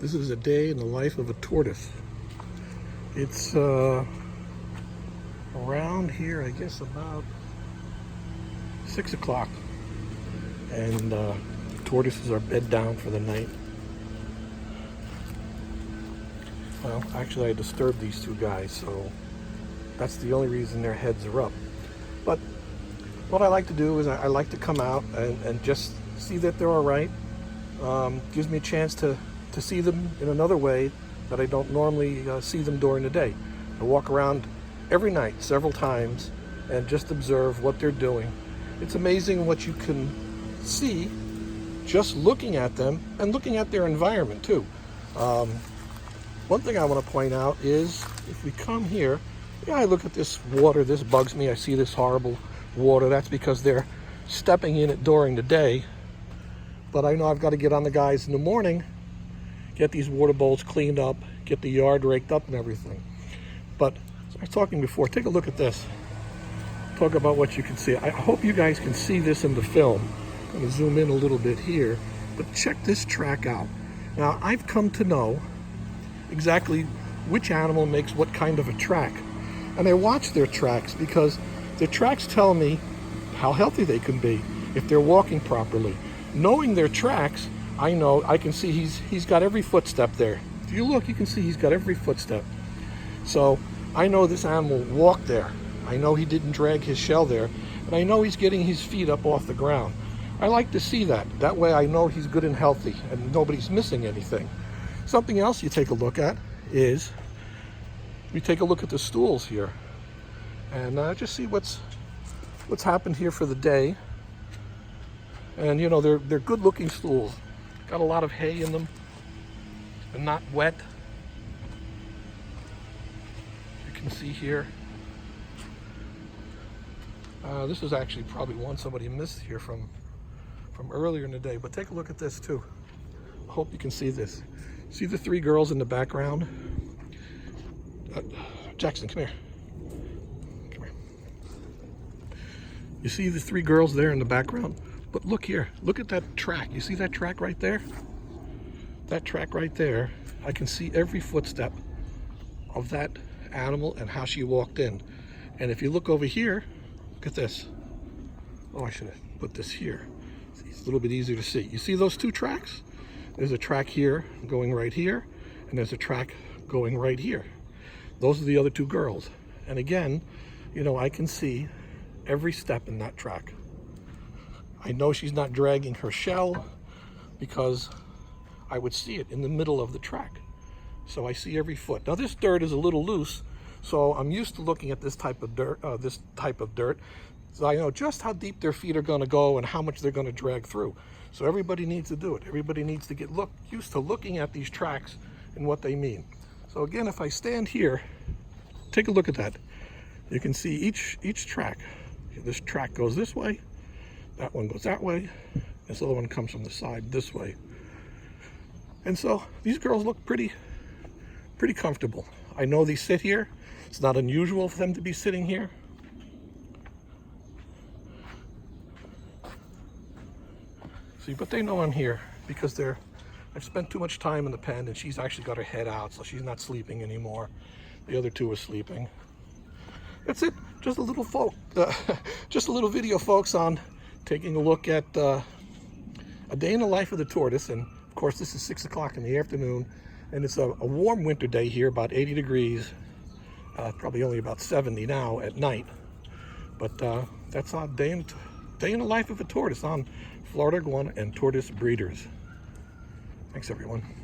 This is a day in the life of a tortoise. It's around here, I guess about 6 o'clock. And tortoises are bed down for the night. Well, actually I disturbed these two guys, so that's the only reason their heads are up. But what I like to do is I like to come out and just see that they're all right. Gives me a chance to see them in another way that I don't normally see them during the day. I walk around every night several times and just observe what they're doing. It's amazing what you can see just looking at them and looking at their environment too. One thing I want to point out is if we come here, I look at this water, this bugs me. I see this horrible water. That's because they're stepping in it during the day. But I know I've got to get on the guys in the morning, get these water bowls cleaned up, get the yard raked up and everything. But as I was talking before, take a look at this. Talk about what you can see. I hope you guys can see this in the film. I'm going to zoom in a little bit here, but check this track out. Now, I've come to know exactly which animal makes what kind of a track. And I watch their tracks because their tracks tell me how healthy they can be if they're walking properly. Knowing their tracks, I know I can see he's got every footstep there. If you look, you can see he's got every footstep. So I know this animal walked there. I know he didn't drag his shell there, and I know he's getting his feet up off the ground. I like to see that. That way I know he's good and healthy and nobody's missing anything. Something else you take a look at is we take a look at the stools here and just see what's happened here for the day. And you know, they're good looking stools. Got a lot of hay in them. They're not wet. You can see here. This is actually probably one somebody missed here from earlier in the day, but take a look at this too. I hope you can see this. See the three girls in the background? Jackson, come here. Come here. You see the three girls there in the background? But look here, look at that track. You see that track right there? That track right there, I can see every footstep of that animal and how she walked in. And if you look over here, look at this. Oh, I should have put this here. It's a little bit easier to see. You see those two tracks? There's a track here going right here, and there's a track going right here. Those are the other two girls. And again, you know, I can see every step in that track. I know she's not dragging her shell because I would see it in the middle of the track. So I see every foot. Now this dirt is a little loose, so I'm used to looking at this type of dirt, so I know just how deep their feet are going to go and how much they're going to drag through. So everybody needs to do it. Everybody needs to get used to looking at these tracks and what they mean. So again, if I stand here, take a look at that. You can see each track. This track goes this way. That one goes that way. This other one comes from the side this way. And so these girls look pretty comfortable. I know they sit here. It's not unusual for them to be sitting here. See, but they know I'm here because I've spent too much time in the pen, and she's actually got her head out, so she's not sleeping anymore. The other two are sleeping. That's it. Just a little just a little video, folks, on taking a look at a day in the life of the tortoise. And of course, this is 6 o'clock in the afternoon, and it's a warm winter day here, about 80 degrees, probably only about 70 now at night. But that's our day in the life of a tortoise on Florida Iguana and Tortoise Breeders. Thanks, everyone.